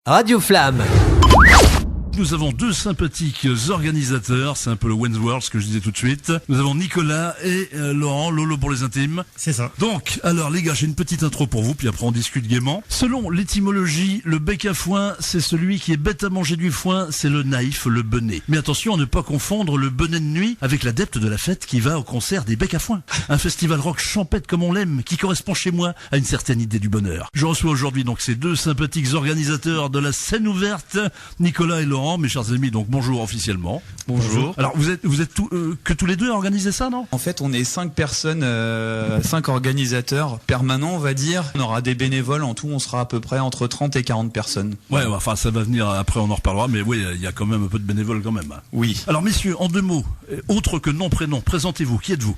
Radio Flamme. Nous avons deux sympathiques organisateurs, c'est un peu le Wayne's World, ce que je disais tout de suite. Nous avons Nicolas et Laurent, Lolo pour les intimes. C'est ça. Donc, alors les gars, j'ai une petite intro pour vous, puis après on discute gaiement. Selon l'étymologie, le bec à foin, c'est celui qui est bête à manger du foin, c'est le naïf, le benet. Mais attention à ne pas confondre le benet de nuit avec l'adepte de la fête qui va au concert des becs à foin. Un festival rock champêtre comme on l'aime, qui correspond chez moi à une certaine idée du bonheur. Je reçois aujourd'hui donc ces deux sympathiques organisateurs de la scène ouverte, Nicolas et Laurent. Mes chers amis, donc bonjour officiellement. Bonjour. Alors vous êtes que tous les deux à organiser ça, non? En fait, on est 5 personnes, 5 organisateurs permanents, on va dire. On aura des bénévoles, en tout, on sera à peu près entre 30 et 40 personnes. Ouais, enfin ça va venir après, on en reparlera, mais oui, il y a quand même un peu de bénévoles quand même. Oui. Alors messieurs, en 2 mots, autre que nom, prénom, présentez-vous, qui êtes-vous?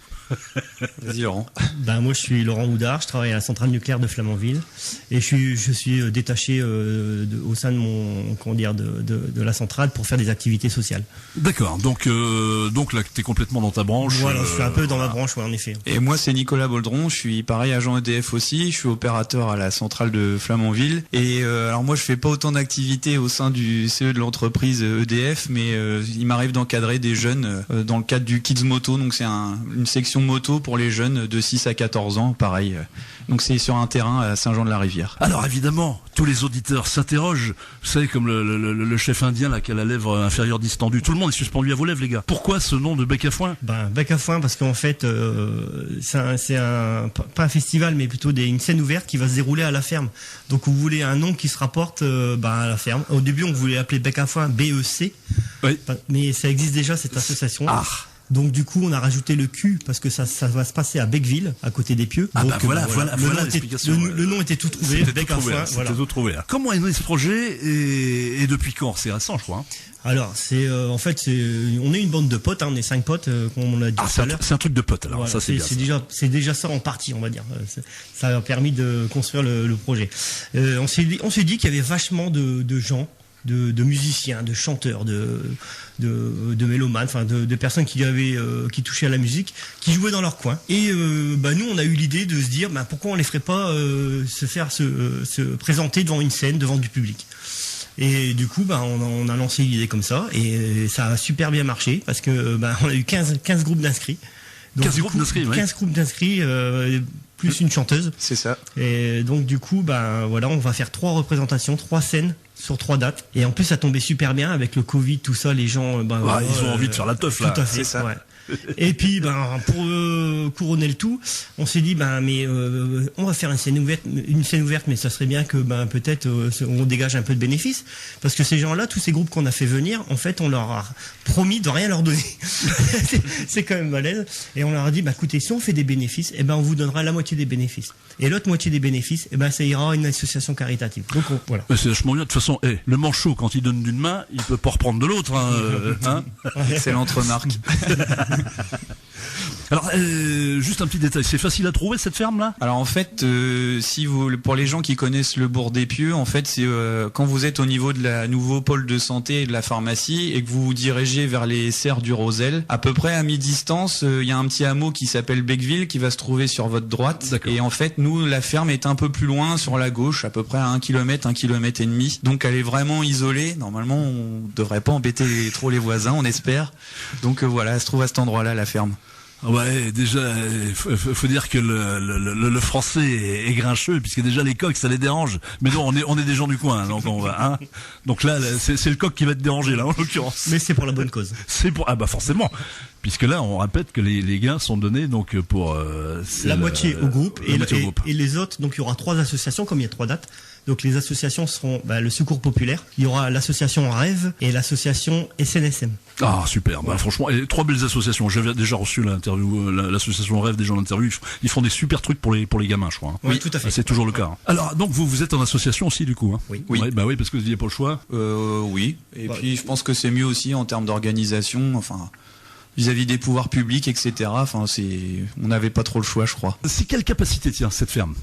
Vas-y Laurent. Moi je suis Laurent Houdard, je travaille à la centrale nucléaire de Flamanville et je suis détaché au sein de de la centrale pour faire des activités sociales. D'accord, donc là t'es complètement dans ta branche. Voilà, je suis un peu dans ma branche, ouais, en effet. Et moi c'est Nicolas Boldron, je suis pareil agent EDF aussi, je suis opérateur à la centrale de Flamanville. Et alors moi je fais pas autant d'activités au sein du CE de l'entreprise EDF, mais il m'arrive d'encadrer des jeunes dans le cadre du Kids Moto, donc c'est une section moto pour les jeunes de 6 à 14 ans, pareil. Donc c'est sur un terrain à Saint-Jean-de-la-Rivière. Alors évidemment, tous les auditeurs s'interrogent. Vous savez, comme le chef indien là qui a la lèvre inférieure distendue. Tout le monde est suspendu à vos lèvres, les gars. Pourquoi ce nom de bec à foin? Bec à foin parce qu'en fait c'est pas un festival mais plutôt une scène ouverte qui va se dérouler à la ferme. Donc vous voulez un nom qui se rapporte à la ferme. Au début on voulait appeler bec à foin BEC. Oui. Mais ça existe déjà cette association. Ah. Donc du coup on a rajouté le Q parce que ça va se passer à Beckville, à côté des Pieux. Ah donc, voilà l'explication. Le nom était tout trouvé. Bec à foin. C'était tout trouvé. Comment est né ce projet et depuis quand? C'est récent, je crois. Hein. Alors c'est on est une bande de potes, on est 5 potes comme on l'a dit tout à l'heure. C'est un truc de potes alors. Voilà, ça c'est déjà ça en partie, on va dire. Ça a permis de construire le projet. On s'est dit qu'il y avait vachement de gens, de musiciens, de chanteurs, de mélomanes, enfin de personnes qui touchaient à la musique, qui jouaient dans leur coin. Et nous on a eu l'idée de se dire pourquoi on les ferait pas se présenter devant une scène, devant du public. Et du coup on a lancé l'idée comme ça et ça a super bien marché parce que on a eu 15 groupes d'inscrits. Donc, 15 groupes d'inscrits plus une chanteuse. C'est ça. Et donc du coup on va faire 3 représentations, 3 scènes sur 3 dates. Et en plus ça tombait super bien avec le Covid, tout ça, les gens ils ont envie de faire la teuf là. Tout à fait, c'est ça. Ouais. Et puis pour couronner le tout, on s'est dit on va faire une scène ouverte, mais ça serait bien que peut-être on dégage un peu de bénéfices parce que ces gens-là, tous ces groupes qu'on a fait venir, en fait on leur a promis de rien leur donner. c'est quand même malaise. Et on leur a dit écoutez, si on fait des bénéfices, on vous donnera la moitié des bénéfices. Et l'autre moitié des bénéfices, ça ira à une association caritative. Donc voilà. C'est vachement bien. De toute façon, le manchot quand il donne d'une main, il peut pas reprendre de l'autre. Excellente remarque. Alors, juste un petit détail, c'est facile à trouver cette ferme là? Alors en fait, pour les gens qui connaissent le bourg des Pieux, en fait c'est quand vous êtes au niveau de la nouveau pôle de santé et de la pharmacie et que vous vous dirigez vers les serres du Rosel, à peu près à mi-distance, il y a un petit hameau qui s'appelle Beckville qui va se trouver sur votre droite. D'accord. Et en fait nous, la ferme est un peu plus loin sur la gauche, à peu près à 1 km, 1 km et demi. Donc elle est vraiment isolée. Normalement on devrait pas embêter trop les voisins, on espère. Donc voilà, elle se trouve à cet endroit-là, la ferme. Ouais, déjà, faut dire que le français est grincheux, puisque déjà les coqs, ça les dérange. Mais non, on est des gens du coin, donc on va, Donc là, c'est le coq qui va te déranger, là, en l'occurrence. Mais c'est pour la bonne cause. Forcément. Puisque là, on répète que les gains sont donnés, donc, pour, la moitié au groupe, et les autres, donc il y aura 3 associations, comme il y a 3 dates. Donc les associations seront le Secours Populaire, il y aura l'association Rêve et l'association SNSM. Ah super, franchement, 3 belles associations. J'avais déjà reçu l'interview, l'association Rêve, des gens d'interview. Ils font des super trucs pour les gamins, je crois. Hein. Oui, tout à fait. C'est toujours le cas. Hein. Alors donc vous êtes en association aussi du coup. Hein. Oui. Oui. Ouais, oui, parce que vous n'aviez pas le choix. Oui. Et puis je pense que c'est mieux aussi en termes d'organisation. Enfin. Vis-à-vis des pouvoirs publics, etc. On n'avait pas trop le choix, je crois. C'est quelle capacité tient cette ferme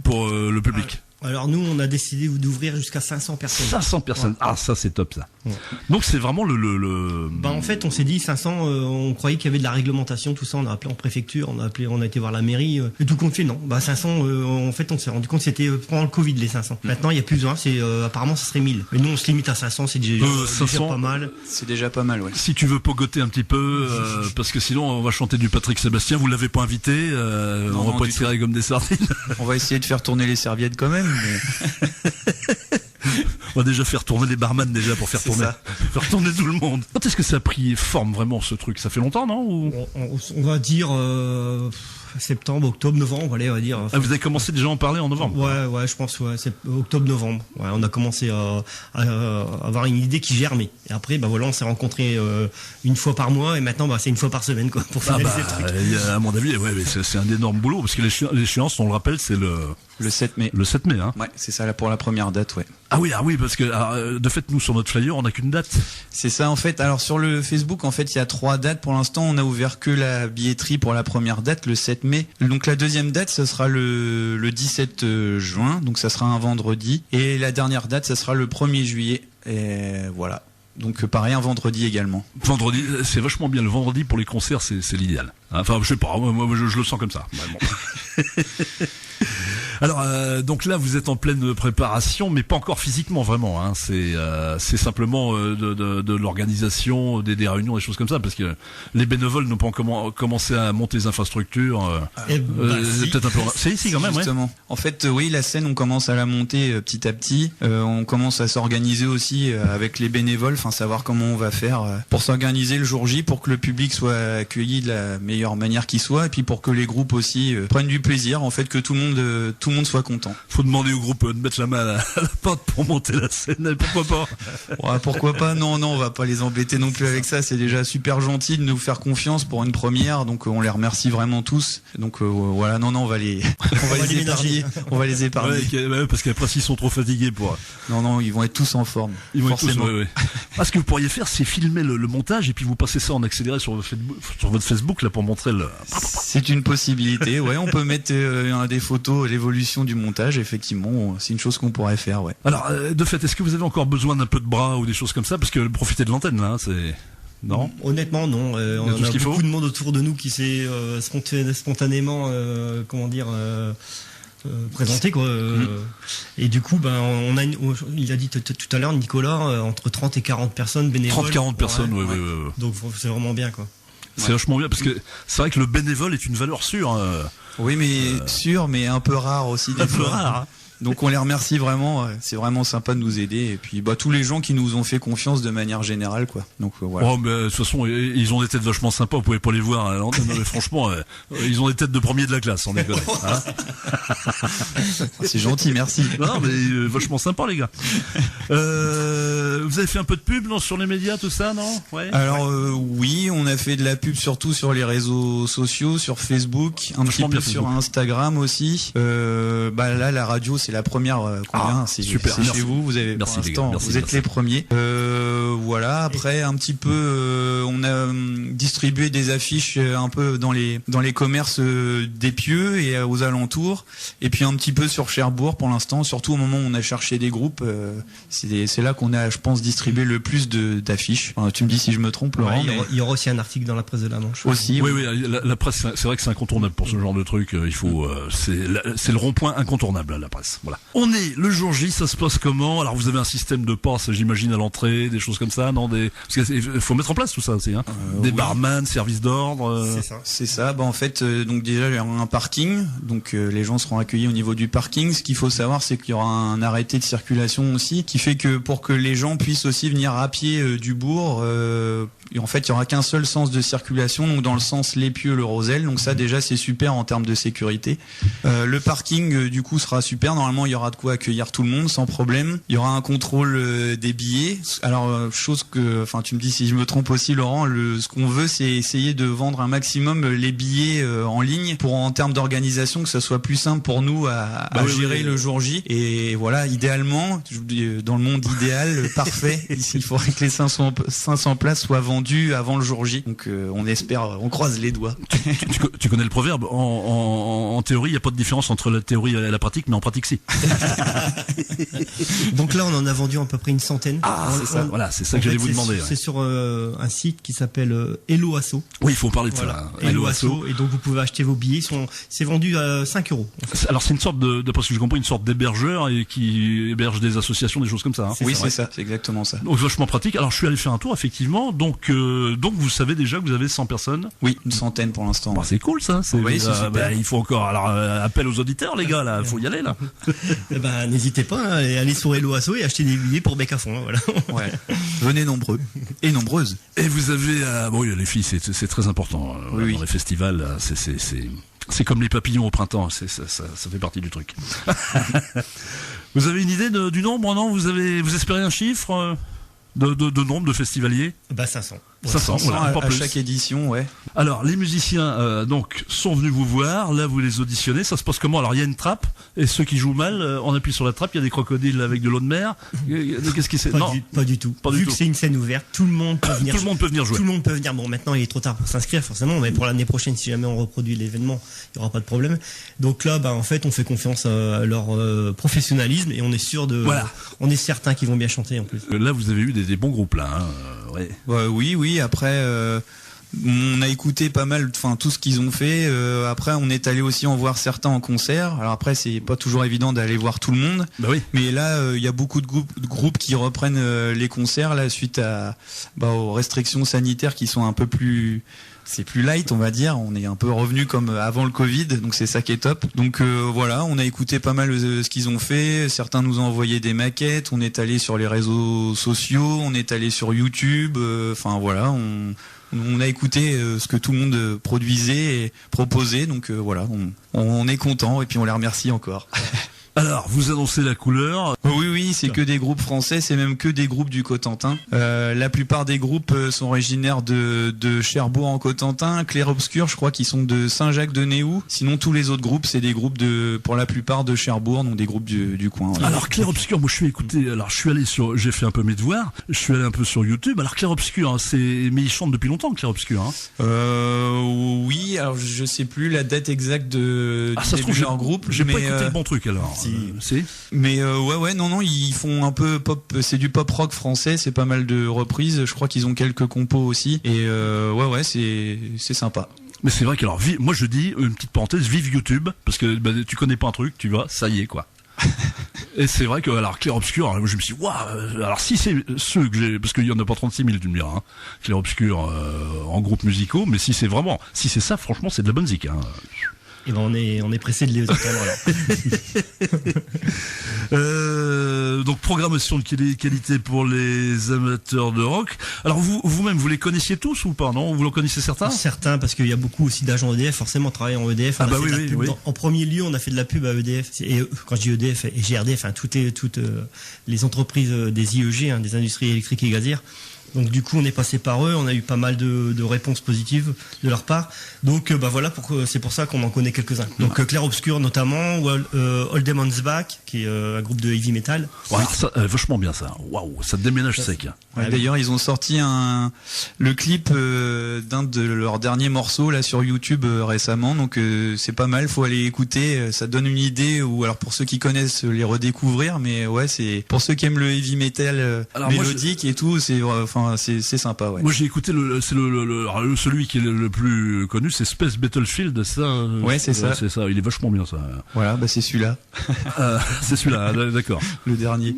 pour le public? Alors nous, on a décidé d'ouvrir jusqu'à 500 personnes. 500 personnes. Ouais. Ah, ça c'est top ça. Ouais. Donc c'est vraiment le... Ben en fait, on s'est dit 500. On croyait qu'il y avait de la réglementation, tout ça. On a appelé en préfecture, on a été voir la mairie. Et tout compte fait, non. Bah 500. En fait, on s'est rendu compte que c'était pendant le Covid les 500. Maintenant, il y a plus besoin. Apparemment, ça serait 1000. Mais nous, on se limite à 500. C'est déjà pas mal. C'est déjà pas mal, ouais. Si tu veux pogoter un petit peu, parce que sinon, on va chanter du Patrick Sébastien. Vous l'avez pas invité. Non, on va pas être serré comme des sardines. On va essayer de faire tourner les serviettes quand même. Mais... On va déjà faire tourner les barman déjà pour faire tourner tout le monde. Quand est-ce que ça a pris forme vraiment ce truc? Ça fait longtemps, non? Ou... On va dire septembre, octobre, novembre, allez, on va dire. Ah, vous avez commencé déjà à en parler en novembre? Ouais, je pense, ouais, c'est octobre, novembre. Ouais, on a commencé à avoir une idée qui germait. Et après, bah voilà, on s'est rencontrés une fois par mois et maintenant, bah c'est une fois par semaine, quoi, pour finaliser le truc. À mon avis, ouais, c'est un énorme boulot parce que l'échéance, on le rappelle, c'est le 7 mai. Le 7 mai, hein. Ouais, c'est ça là pour la première date, ouais. Ah oui, parce que de fait, nous sur notre flyer, on n'a qu'une date. C'est ça en fait. Alors sur le Facebook, en fait, il y a 3 dates pour l'instant. On a ouvert que la billetterie pour la première date, le 7 mai. Donc la deuxième date, ça sera le 17 juin. Donc ça sera un vendredi. Et la dernière date, ça sera le 1er juillet. Et voilà. Donc pareil, un vendredi également. Vendredi, c'est vachement bien. Le vendredi pour les concerts, c'est l'idéal. Enfin, je sais pas, moi je le sens comme ça. Ouais, bon. Alors, donc là, vous êtes en pleine préparation, mais pas encore physiquement, vraiment. Hein. C'est simplement de l'organisation, des réunions, des choses comme ça, parce que les bénévoles n'ont pas encore commencé à monter les infrastructures. Peut-être un peu. C'est ici quand même, justement. Ouais. En fait, oui, la scène, on commence à la monter petit à petit. On commence à s'organiser aussi avec les bénévoles, enfin savoir comment on va faire pour s'organiser le jour J, pour que le public soit accueilli de la meilleure manière qui soit, et puis pour que les groupes aussi prennent du plaisir, en fait, que tout le monde soit content. Faut demander au groupe de mettre la main à la porte pour monter la scène, pourquoi pas? Ouais, pourquoi pas? Non, on va pas les embêter non plus avec ça. C'est déjà super gentil de nous faire confiance pour une première, donc on les remercie vraiment tous. Donc voilà, non, on va les épargner. On va les épargner. Ouais, parce qu'après s'ils sont trop fatigués pour. Non, ils vont être tous en forme. Ils vont forcément. Être tous, ouais. Ah, ce que vous pourriez faire, c'est filmer le montage et puis vous passez ça en accéléré sur votre Facebook là pour montrer le. C'est une possibilité. Ouais, on peut mettre des photos, l'évolution du montage. Effectivement, c'est une chose qu'on pourrait faire. Ouais. Alors, de fait, est-ce que vous avez encore besoin d'un peu de bras ou des choses comme ça, parce que profiter de l'antenne là, c'est. Non. Honnêtement, non. On a beaucoup de monde autour de nous qui s'est spontanément, présenté quoi. Et du coup, il a dit tout à l'heure, Nicolas, entre 30 et 40 personnes bénévoles. 30-40 personnes, ouais. Donc c'est vraiment bien quoi. C'est vachement bien parce que c'est vrai que le bénévole est une valeur sûre. Oui, mais sûre, mais un peu rare aussi. Un peu rare. Donc on les remercie vraiment, c'est vraiment sympa de nous aider, et puis tous les gens qui nous ont fait confiance de manière générale, quoi. Donc voilà. Oh, mais de toute façon, ils ont des têtes vachement sympas, vous pouvez pas les voir à l'antenne, mais franchement, ils ont des têtes de premier de la classe, on déconne. Hein. C'est gentil, merci. Non, mais vachement sympa les gars. Vous avez fait un peu de pub sur les médias, tout ça, non? Ouais. Alors oui, on a fait de la pub surtout sur les réseaux sociaux, sur Facebook, un petit peu sur Instagram aussi. Là, la radio, c'est la première qu'on vient. C'est super. C'est chez vous. Vous avez pour l'instant, vous êtes les premiers. Voilà. Après, un petit peu, on a distribué des affiches un peu dans les commerces d'Épieux et aux alentours. Et puis un petit peu sur Cherbourg pour l'instant. Surtout au moment où on a cherché des groupes, c'est là qu'on a, je pense, distribué le plus d'affiches. Enfin, tu me dis si je me trompe, Laurent. Il y aura aussi un article dans la presse de la Manche. Aussi. Oui. La presse, c'est vrai que c'est incontournable pour ce genre de truc. Il faut, c'est le rond-point incontournable. La presse, voilà. On est le jour J, ça se passe comment? Alors vous avez un système de passe, j'imagine, à l'entrée, des choses comme ça, non? Parce qu'il faut mettre en place tout ça aussi, hein. Des barman, service d'ordre. C'est ça. En fait, donc déjà il y aura un parking, donc les gens seront accueillis au niveau du parking. Ce qu'il faut savoir, c'est qu'il y aura un arrêté de circulation aussi, qui fait que pour que les gens puissent aussi venir à pied du bourg, en fait, il y aura qu'un seul sens de circulation, donc dans le sens l'Épieux, le Rosel. Donc ça, déjà, c'est super en termes de sécurité. Le parking, du coup, sera super. Normalement, il y aura de quoi accueillir tout le monde sans problème. Il y aura un contrôle des billets. Alors, chose que, enfin, tu me dis si je me trompe aussi, Laurent, ce qu'on veut, c'est essayer de vendre un maximum les billets en ligne pour, en termes d'organisation, que ça soit plus simple pour nous à gérer le jour J. Et voilà, idéalement, dans le monde idéal, parfait. parfait. Il faudrait que les 500 places soient vendues avant le jour J. Donc on espère, on croise les doigts. Tu connais le proverbe, en théorie, il n'y a pas de différence entre la théorie et la pratique, mais en pratique, si. Donc là, on en a vendu à peu près une centaine. C'est ça, voilà, c'est ça que j'allais vous demander. C'est sur un site qui s'appelle Hello Asso. Oui, il faut parler de ça. Voilà. Hello Asso. Et donc vous pouvez acheter vos billets. C'est vendu à 5 €. Alors c'est une sorte d'après ce que j'ai compris, une sorte d'hébergeur et qui héberge des associations, des choses comme ça. Hein. Oui, c'est ça, c'est exactement ça. Donc vachement pratique. Alors je suis allé faire un tour effectivement. Donc vous savez déjà que vous avez 100 personnes. Oui, une centaine pour l'instant. Bah, c'est cool ça. Oui, c'est super. Il faut encore. Alors appel aux auditeurs les gars là, faut y aller là. N'hésitez pas à aller sur Hello Asso et acheter des billets pour Bec à fond. Hein, voilà. Ouais. Venez nombreux et nombreuses. Et vous avez bon les filles c'est très important dans les festivals. C'est comme les papillons au printemps. Ça fait partie du truc. Vous avez une idée du nombre, non? Vous espérez un chiffre de nombre de festivaliers? 500. 500, voilà, pas à plus. chaque édition, ouais. Alors, les musiciens donc sont venus vous voir. Là, vous les auditionnez. Ça se passe comment? Alors, il y a une trappe, et ceux qui jouent mal, on appuie sur la trappe. Il y a des crocodiles avec de l'eau de mer. Qu'est-ce qui c'est? Non, pas du tout. Vu que c'est une scène ouverte, tout le monde peut venir. Tout le monde peut venir jouer. Tout le monde peut venir. Bon, maintenant, il est trop tard pour s'inscrire, forcément, mais pour l'année prochaine, si jamais on reproduit l'événement, il n'y aura pas de problème. Donc là, en fait, on fait confiance à leur professionnalisme et on est sûr on est certain qu'ils vont bien chanter en plus. Là, vous avez eu des bons groupes là. Hein. Ouais. Oui. Après, on a écouté pas mal, tout ce qu'ils ont fait. Après, on est allé aussi en voir certains en concert. Alors après, c'est pas toujours évident d'aller voir tout le monde. Bah oui. Mais là, il y a beaucoup de groupes qui reprennent les concerts là suite aux restrictions sanitaires qui sont un peu plus. C'est plus light, on va dire. On est un peu revenu comme avant le Covid, donc c'est ça qui est top. Donc voilà, on a écouté pas mal ce qu'ils ont fait. Certains nous ont envoyé des maquettes. On est allé sur les réseaux sociaux, on est allé sur YouTube. Voilà, on a écouté ce que tout le monde produisait et proposait. Donc voilà, on est content et puis on les remercie encore. Alors, vous annoncez la couleur. Oui, c'est que des groupes français, c'est même que des groupes du Cotentin. La plupart des groupes sont originaires de Cherbourg en Cotentin, Clair Obscur, je crois qu'ils sont de Saint-Jacques-de-Néou. Sinon, tous les autres groupes, c'est des groupes pour la plupart de Cherbourg, donc des groupes du coin. Ouais. Alors, Clair Obscur, moi je suis allé j'ai fait un peu mes devoirs, je suis allé un peu sur YouTube. Alors, Clair Obscur, mais ils chantent depuis longtemps, Clair Obscur. Hein. Oui, alors je sais plus la date exacte du début de leur groupe. J'ai pas écouté le bon truc alors. Si. Mais non, ils font un peu pop, c'est du pop rock français, c'est pas mal de reprises, je crois qu'ils ont quelques compos aussi, et c'est sympa. Mais c'est vrai que moi je dis, une petite parenthèse, vive YouTube, parce que tu connais pas un truc, tu vas, ça y est quoi. Et c'est vrai que Clair Obscur, je me suis dit, waouh, alors si c'est ceux que j'ai, parce qu'il y en a pas 36 000, tu me diras, hein, Clair Obscur en groupes musicaux, mais si c'est ça, franchement, c'est de la bonne zik, hein. Et on est pressé de les entendre alors. Donc programmation de qualité pour les amateurs de rock. Alors vous-même vous les connaissiez tous ou pas, non? Vous en connaissez certains? Certains, parce qu'il y a beaucoup aussi d'agents EDF, forcément travaillant en EDF. Oui. En premier lieu, on a fait de la pub à EDF. Et quand je dis EDF et GRD, toutes les entreprises des IEG, des industries électriques et gazières. Donc du coup on est passé par eux, on a eu pas mal de réponses positives de leur part. Donc c'est pour ça qu'on en connaît quelques-uns. Donc Clair Obscur notamment, ou All Demons Back, qui est un groupe de heavy metal. Ouais, ça, vachement bien ça. Waouh, ça déménage sec. Ouais, d'ailleurs ils ont sorti le clip d'un de leurs derniers morceaux là sur YouTube récemment. Donc c'est pas mal, faut aller écouter. Ça donne une idée, ou alors pour ceux qui connaissent les redécouvrir. Mais ouais, c'est pour ceux qui aiment le heavy metal mélodique et tout, c'est sympa, ouais. Moi j'ai écouté celui qui est le plus connu, c'est Space Battlefield, ça. Ouais, c'est ça. C'est ça, il est vachement bien ça. Voilà, c'est celui-là. C'est celui-là, d'accord. Le dernier.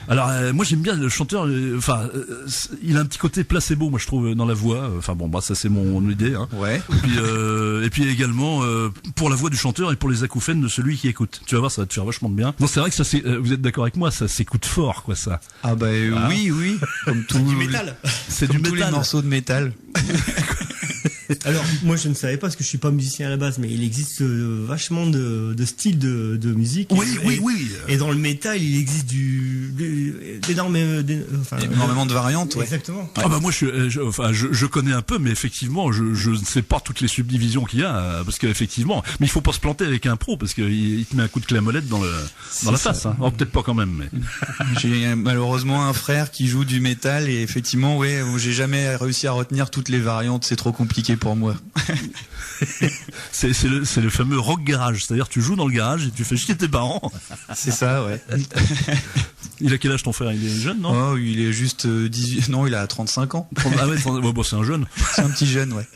Alors moi j'aime bien le chanteur, il a un petit côté placebo, moi je trouve, dans la voix. Ça c'est mon idée. Hein. Ouais. Et puis également pour la voix du chanteur et pour les acouphènes de celui qui écoute. Tu vas voir, ça va te faire vachement de bien. Non, c'est vrai que ça, vous êtes d'accord avec moi, ça s'écoute fort, quoi, ça. Ah oui. Comme tout du métal. C'est comme du tous métal. Les morceaux de métal. Alors moi je ne savais pas parce que je suis pas musicien à la base, mais il existe vachement de styles de musique. Oui. Et dans le métal il existe énormément de variantes, ouais. Exactement. Ah bah moi je connais un peu, mais effectivement je ne sais pas toutes les subdivisions qu'il y a, parce qu'effectivement, mais il faut pas se planter avec un pro parce qu'il te met un coup de clé à molette dans la face. Hein. Oh, peut-être pas quand même. Mais... J'ai malheureusement un frère qui joue du métal et effectivement, ouais, j'ai jamais réussi à retenir toutes les variantes. C'est trop compliqué pour moi. c'est le fameux rock garage, c'est-à-dire tu joues dans le garage et tu fais chier tes parents. C'est ça, ouais. Il a quel âge ton frère? Il est jeune, non? Oh, il est juste 18. Non, il a 35 ans. Ah ouais, bon, c'est un jeune. C'est un petit jeune, ouais.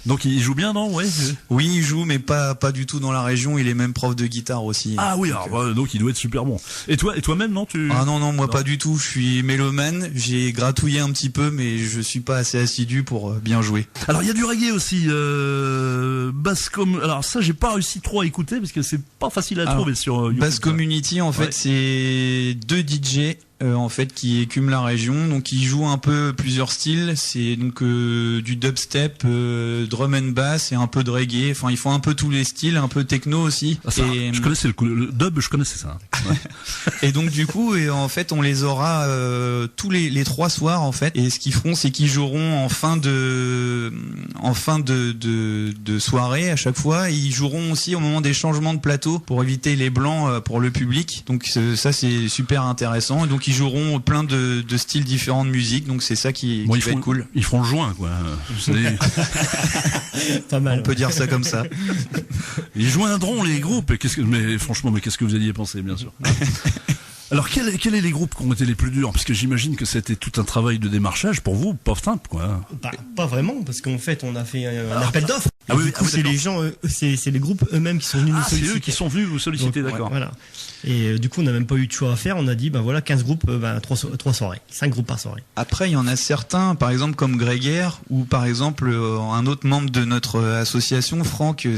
Donc il joue bien, non? Ouais. Oui, il joue, mais pas du tout dans la région. Il est même prof de guitare aussi. Ah oui, alors, donc il doit être super bon. Et toi-même, non? Ah non, moi pas du tout. Je suis mélomane. J'ai gratouillé un petit peu, mais je suis pas assez assidu pour bien jouer. Alors il y a du reggae aussi. Alors ça, j'ai pas réussi trop à écouter parce que c'est pas facile à trouver sur YouTube. Bass Community, en fait, c'est 2 DJ. En fait, qui écument la région, donc ils jouent un peu plusieurs styles. C'est donc du dubstep, drum and bass et un peu de reggae. Enfin, ils font un peu tous les styles, un peu techno aussi. Ah, ça, je connaissais le dub, je connaissais ça. Ouais. Et donc du coup, en fait, on les aura tous les 3 soirs en fait. Et ce qu'ils feront, c'est qu'ils joueront en fin de soirée à chaque fois. Et ils joueront aussi au moment des changements de plateau pour éviter les blancs pour le public. Donc ça, c'est super intéressant. Et donc ils joueront plein de styles différents de musique, donc c'est ça qui va être cool. Ils feront le joint, quoi. Pas mal. On peut dire ça comme ça. Ils joindront les groupes. Mais franchement, qu'est-ce que vous alliez penser, bien sûr. Alors, quels sont les groupes qui ont été les plus durs? Parce que j'imagine que c'était tout un travail de démarchage pour vous, pas simple, quoi. Pas vraiment, parce qu'en fait, on a fait un appel d'offres. Ah oui, c'est les gens, c'est les groupes eux-mêmes qui sont venus nous solliciter. C'est eux qui sont venus vous solliciter, donc, d'accord. Voilà. Et du coup, on n'a même pas eu de choix à faire. On a dit, 15 groupes, 3 soirées. 5 groupes par soirée. Après, il y en a certains, par exemple, comme Grégaire, ou par exemple, un autre membre de notre association, Franck,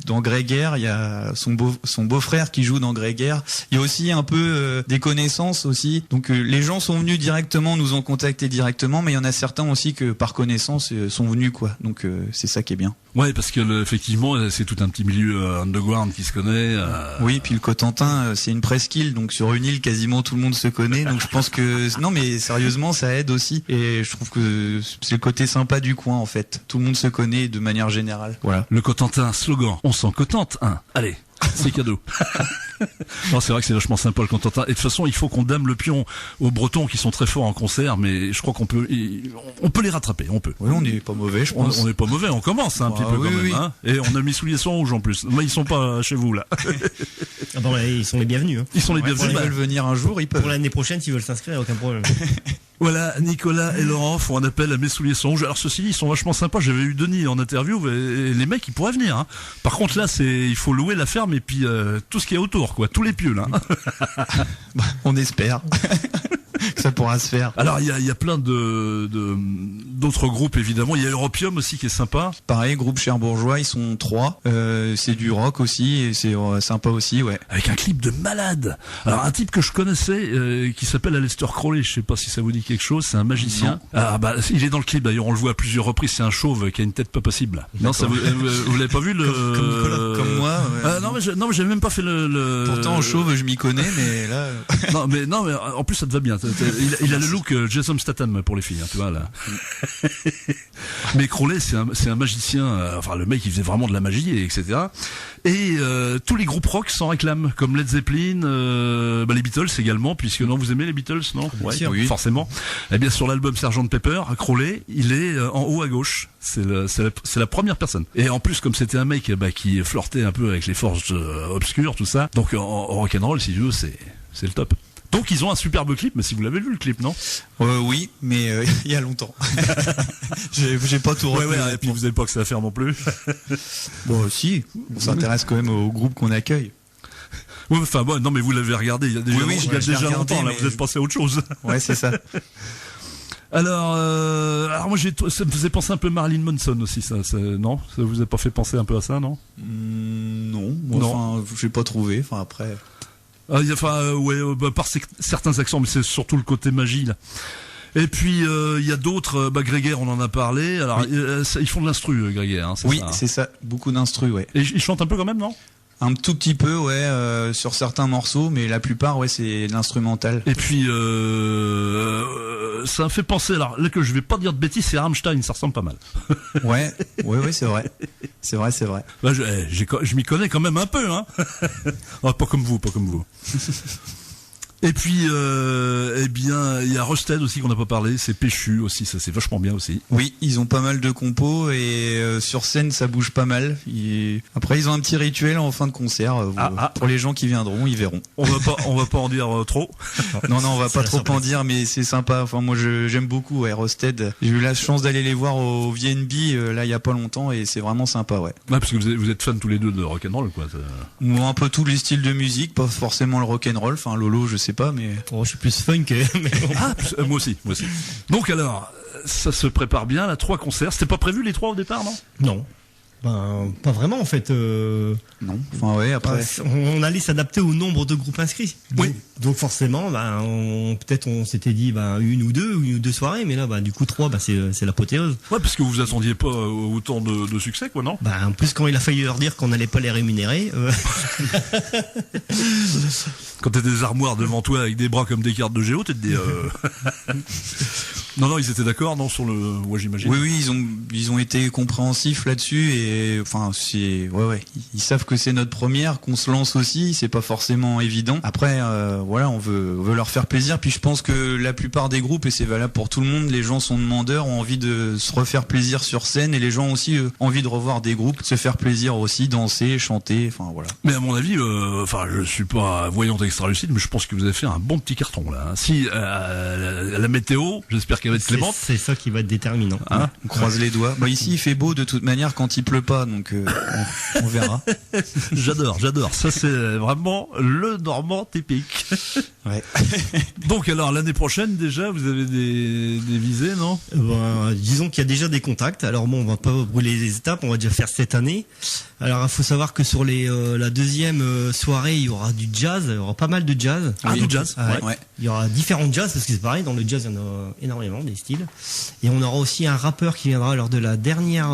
dans Grégaire, il y a son beau-frère qui joue dans Grégaire. Il y a aussi un peu des connaissances aussi. Donc, les gens sont venus directement, nous ont contactés directement, mais il y en a certains aussi que, par connaissance, sont venus, quoi. Donc, c'est ça qui est bien. Ouais, parce que effectivement, c'est tout un petit milieu underground qui se connaît. Oui, puis le Cotentin, c'est une presqu'île, donc sur une île, quasiment tout le monde se connaît. Donc je pense que non, mais sérieusement, ça aide aussi. Et je trouve que c'est le côté sympa du coin, en fait. Tout le monde se connaît de manière générale. Voilà. Le Cotentin, slogan. On s'en cotente, hein. Allez. C'est cadeau. Non, c'est vrai que c'est vachement sympa le Cotentin. Et de toute façon, il faut qu'on dame le pion aux Bretons qui sont très forts en concert, mais je crois qu'on peut les rattraper. On peut. Oui, on n'est pas mauvais, je pense. On n'est pas mauvais, on commence un petit peu quand même. Hein. Et on a mis souliers sans rouge en plus. Mais ils sont pas chez vous là. Ah bon, ils sont les bienvenus. Hein. Ils sont les bienvenus. S'ils veulent venir un jour, ils peuvent. Pour l'année prochaine, s'ils veulent s'inscrire, aucun problème. Voilà, Nicolas et Laurent font un appel à mes souliers sans rouge. Alors ceci dit, ils sont vachement sympas. J'avais eu Denis en interview et les mecs ils pourraient venir. Hein. Par contre là, il faut louer la ferme et puis tout ce qui est autour, quoi, tous les pieux là. On espère que ça pourra se faire. Alors il y a plein d'autres groupes évidemment. Il y a Europium aussi qui est sympa. Pareil, groupe cherbourgeois, ils sont 3. C'est du rock aussi et c'est sympa aussi, ouais. Avec un clip de malade. Alors un type que je connaissais qui s'appelle Aleister Crowley. Je sais pas si ça vous dit quelque chose. C'est un magicien. Non. Ah bah il est dans le clip d'ailleurs. On le voit à plusieurs reprises. C'est un chauve qui a une tête pas possible. Non, ça vous l'avez pas vu comme Nicolas, comme moi. Ouais. Non mais j'ai même pas fait le. Pourtant chauve je m'y connais, mais là. non mais en plus ça te va bien. Il a le look Jason Statham pour les filles, hein, tu vois là. Mais Crowley, c'est un magicien. Enfin, le mec, il faisait vraiment de la magie, etc. Et tous les groupes rock s'en réclament, comme Led Zeppelin, les Beatles également, puisque non, vous aimez les Beatles, non? Ouais, oui, forcément. Eh bien, sur l'album Sgt Pepper, Crowley, il est en haut à gauche. C'est la première personne. Et en plus, comme c'était un mec qui flirtait un peu avec les forces obscures, tout ça. Donc en rock'n'roll, si tu veux, c'est le top. Donc ils ont un superbe clip, mais si vous l'avez vu le clip, non? Oui, mais il y a longtemps. J'ai pas tout retenu. Ouais, et puis vous n'avez pas que ça à faire non plus. Bon, si, on s'intéresse quand même au groupe qu'on accueille. Oui, enfin bon, non mais vous l'avez regardé il y a déjà, oui, il y a déjà longtemps, là, vous êtes passé à autre chose. Ouais, c'est ça. Alors moi ça me faisait penser un peu Marilyn Manson aussi, ça non? Ça vous a pas fait penser un peu à ça, non? Non, enfin, j'ai pas trouvé, enfin après... par certains accents, mais c'est surtout le côté magie là. Et puis il y a d'autres, Grégaire, on en a parlé. Alors ils font de l'instru, Grégaire. Hein, oui, ça, c'est ça, beaucoup d'instru, ouais. Et ils chantent un peu quand même, non? Un tout petit peu, ouais, sur certains morceaux, mais la plupart, ouais, c'est de l'instrumental. Et puis, ça me fait penser, alors là que je vais pas dire de bêtises, c'est Rammstein, ça ressemble pas mal. Ouais, c'est vrai. C'est vrai. Bah, je m'y connais quand même un peu, hein. Ah, pas comme vous. Et puis, eh bien, il y a Rusted aussi qu'on n'a pas parlé, c'est Péchu aussi, ça c'est vachement bien aussi. Oui, ils ont pas mal de compos et sur scène ça bouge pas mal. Après ils ont un petit rituel en fin de concert. Pour les gens qui viendront, ils verront. On va pas en dire trop. Non, on va pas trop en dire, mais c'est sympa. Enfin, moi j'aime beaucoup, ouais, Rusted. J'ai eu la chance d'aller les voir au VNB là il y a pas longtemps et c'est vraiment sympa, ouais. Ouais, parce que vous êtes fans tous les deux de rock'n'roll, quoi. Moi, un peu tous les styles de musique, pas forcément le rock'n'roll. Enfin, Lolo, je sais pas, mais. Oh, je suis plus funk. Mais bon. Moi aussi. Donc alors, ça se prépare bien, là, 3 concerts. C'était pas prévu les 3 au départ, non? Non. Ben, pas vraiment en fait. Non. Enfin, ouais, après. On allait s'adapter au nombre de groupes inscrits. Oui. Donc forcément, ben, peut-être on s'était dit une ou deux soirées, mais là, du coup 3, c'est l'apothéose. Ouais, parce que vous attendiez pas autant de succès, quoi, non? En plus, quand il a fallu leur dire qu'on n'allait pas les rémunérer. Quand t'as des armoires devant toi avec des bras comme des cartes de Géo, t'es des. Non, ils étaient d'accord, non, sur le. Ouais, j'imagine. Oui, ils ont été compréhensifs là-dessus et enfin, ouais, ils savent que c'est notre première, qu'on se lance aussi, c'est pas forcément évident. Après, voilà, on veut leur faire plaisir. Puis je pense que la plupart des groupes, et c'est valable pour tout le monde, les gens sont demandeurs, ont envie de se refaire plaisir sur scène et les gens aussi ont envie de revoir des groupes, se faire plaisir aussi, danser, chanter, enfin voilà. Mais à mon avis, je suis pas voyante extra lucide, mais je pense que vous avez fait un bon petit carton là. Si la météo, j'espère qu'elle va être clémente. C'est ça qui va être déterminant. Hein, on croise les doigts. Ici il fait beau de toute manière quand il pleut pas, donc on verra. J'adore. Ça c'est vraiment le Normand typique. Ouais. Donc alors l'année prochaine déjà, vous avez des visées, non? Disons qu'il y a déjà des contacts. Alors bon, on va pas brûler les étapes, on va déjà faire cette année. Alors il faut savoir que sur la deuxième soirée, il y aura du jazz, il y aura pas mal de jazz. Du jazz. Ouais. Il y aura différents jazz parce que c'est pareil, dans le jazz il y en a énormément des styles. Et on aura aussi un rappeur qui viendra lors de la dernière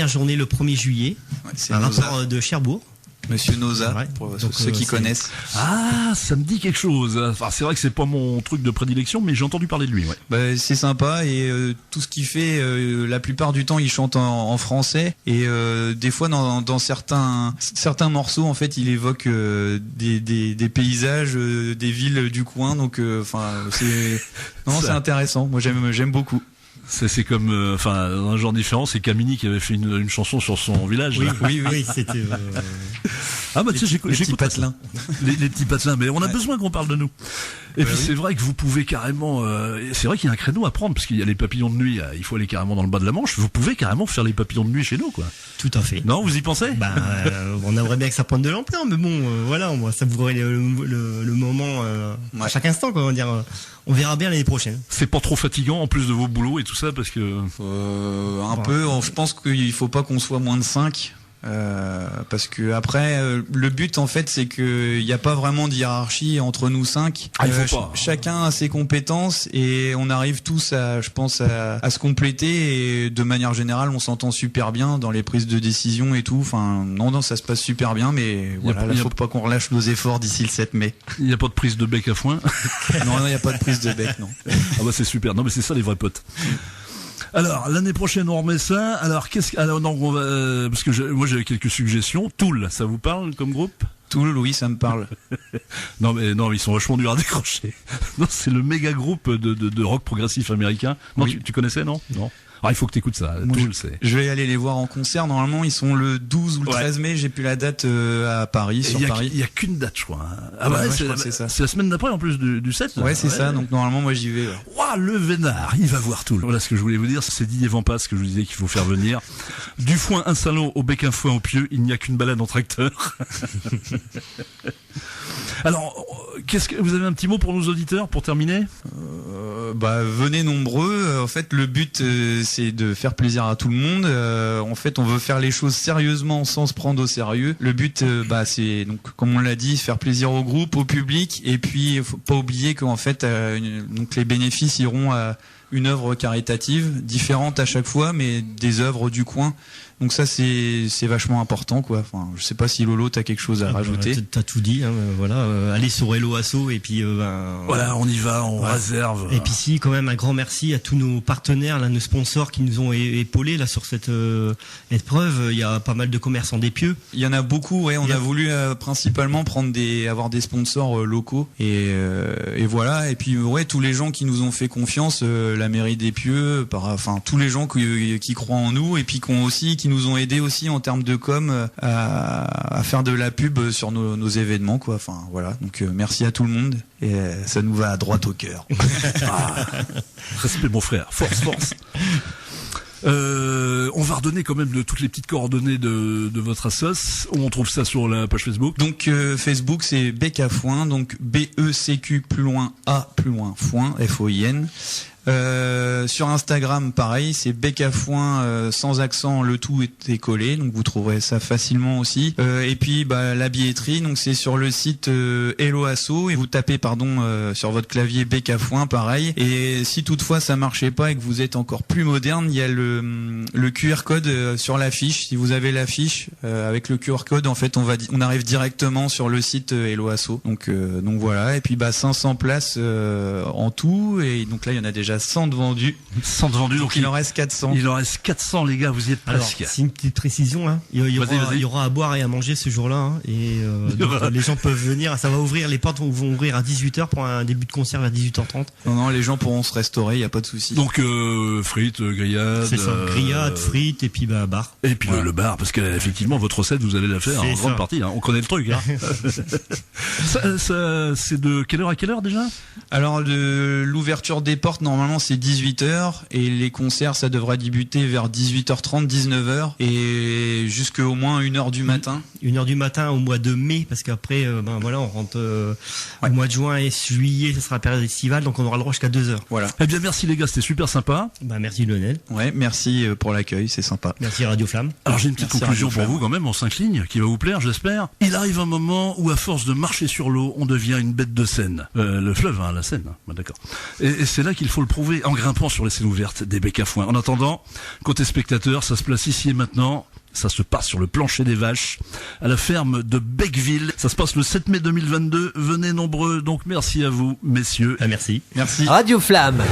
journée le 1er juillet. Ouais, c'est un Noza. rappeur de Cherbourg. Monsieur Noza, pour ceux qui connaissent. Ah, ça me dit quelque chose. Enfin, c'est vrai que c'est pas mon truc de prédilection, mais j'ai entendu parler de lui, ouais. C'est sympa et tout ce qu'il fait, la plupart du temps, il chante en français et des fois dans certains morceaux, en fait, il évoque des paysages, des villes du coin. Donc, c'est intéressant. Moi, j'aime beaucoup. C'est comme, dans un genre différent, c'est Camini qui avait fait une chanson sur son village. Oui, c'était. Tu sais, j'écoute petits patelins. Les petits patelins, mais on a besoin qu'on parle de nous. Et puis c'est vrai que vous pouvez carrément, c'est vrai qu'il y a un créneau à prendre parce qu'il y a les papillons de nuit, il faut aller carrément dans le bas de la Manche. Vous pouvez carrément faire les papillons de nuit chez nous, quoi. Tout à fait. Non, vous y pensez? On aimerait bien que ça prenne de l'ampleur, mais bon, voilà, on va savourer le moment à chaque instant, quoi. On va dire. On verra bien l'année prochaine. C'est pas trop fatigant en plus de vos boulots et tout ça parce que. Un peu. Je pense qu'il faut pas qu'on soit moins de 5. Parce que après le but en fait c'est que il n'y a pas vraiment de hiérarchie entre nous 5. Chacun a ses compétences et on arrive tous à se compléter et de manière générale on s'entend super bien dans les prises de décision et tout. Enfin non ça se passe super bien, mais voilà, il faut pas qu'on relâche nos efforts d'ici le 7 mai. Il n'y a pas de prise de bec à foin. Non, il n'y a pas de prise de bec, non. C'est super. Non mais c'est ça les vrais potes. Alors l'année prochaine on remet ça. Alors on va parce que moi j'avais quelques suggestions. Tool, ça vous parle comme groupe? Tool, oui, ça me parle. non, ils sont vachement durs à décrocher. Non, c'est le méga groupe de rock progressif américain. Non, oui. tu connaissais, non? Non. Alors, il faut que t'écoutes ça. Tool, je vais aller les voir en concert. Normalement, ils sont le 12 ou le 13 mai. J'ai plus la date à Paris, sur Paris. Il y a qu'une date, je crois. C'est ça. C'est la semaine d'après, en plus du 7. Ouais, c'est ça. Donc, normalement, moi, j'y vais. Ouah, le vénard, il va voir Tool. Voilà ce que je voulais vous dire. C'est Didier Vampas que je vous disais qu'il faut faire venir. Du foin un salon au bec un foin au pieu. Il n'y a qu'une balade en tracteur. Alors, vous avez un petit mot pour nos auditeurs pour terminer? Venez nombreux. En fait, le but c'est de faire plaisir à tout le monde. En fait, on veut faire les choses sérieusement sans se prendre au sérieux. Le but, c'est donc, comme on l'a dit, faire plaisir au groupe, au public, et puis faut pas oublier qu'en fait, donc les bénéfices iront à une œuvre caritative, différente à chaque fois, mais des œuvres du coin. Donc ça c'est vachement important quoi. Enfin, je sais pas si Lolo t'as quelque chose à rajouter. T'as tout dit, hein, voilà. Allez sur Hello Asso et puis voilà, on y va, on réserve. Et puis si quand même un grand merci à tous nos partenaires, là, nos sponsors qui nous ont épaulés là sur cette épreuve. Il y a pas mal de commerçants des Pieux. Il y en a beaucoup, ouais. On a voulu principalement avoir des sponsors locaux et voilà. Et puis ouais, tous les gens qui nous ont fait confiance, la mairie des Pieux, tous les gens qui croient en nous et puis qui nous ont aidés aussi en termes de com à faire de la pub sur nos événements quoi. Enfin voilà, donc merci à tout le monde et ça nous va droit au cœur. Respect mon frère, force. On va redonner quand même toutes les petites coordonnées de votre assos. On trouve ça sur la page Facebook. Donc Facebook c'est Bec à Foin, donc BECQ plus loin A plus loin Foin FOIN. Sur Instagram pareil, c'est Bec à Foin sans accent, le tout est collé, donc vous trouverez ça facilement aussi. Et puis la billetterie, donc c'est sur le site Hello Asso et vous tapez sur votre clavier Bec à Foin pareil. Et si toutefois ça marchait pas et que vous êtes encore plus moderne, il y a le QR code sur l'affiche. Si vous avez l'affiche avec le QR code, en fait on arrive directement sur le site Hello Asso. Donc voilà. Et puis 500 places en tout et donc là il y en a déjà 100 de vendus. 100 de vendus, donc il en reste 400. Il en reste 400 les gars, vous y êtes presque. Alors, c'est une petite précision, hein. Il y aura à boire et à manger ce jour-là, hein. Et donc, les gens peuvent venir, ça va ouvrir, les portes vont ouvrir à 18h pour un début de concert vers 18h30. Non, les gens pourront se restaurer, il y a pas de souci. Donc frites, grillades. C'est ça, grillades, frites et puis bar. Et puis le bar, parce que effectivement votre recette vous allez la faire en grande partie, hein. On connaît le truc, hein. ça c'est de quelle heure à quelle heure déjà? Alors l'ouverture des portes normalement c'est 18h et les concerts ça devrait débuter vers 18h30, 19h et jusqu'au au moins 1h du matin. 1h du matin au mois de mai parce qu'après on rentre au mois de juin et juillet, ça sera la période estivale donc on aura le droit jusqu'à 2h. Voilà. Eh bien merci les gars, c'était super sympa. Merci Lionel. Ouais, merci pour l'accueil, c'est sympa. Merci Radio Flamme. Alors j'ai une petite conclusion pour vous quand même en 5 lignes qui va vous plaire, j'espère. Il arrive un moment où à force de marcher sur l'eau, on devient une bête de Seine. Le fleuve, hein, la Seine. Hein. D'accord. Et c'est là qu'il faut le prouver en grimpant sur les scènes ouvertes des Bec à Foin. En attendant, côté spectateur, ça se place ici et maintenant. Ça se passe sur le plancher des vaches, à la ferme de Becqueville. Ça se passe le 7 mai 2022. Venez nombreux. Donc merci à vous, messieurs. Merci. Merci. Radio Flamme.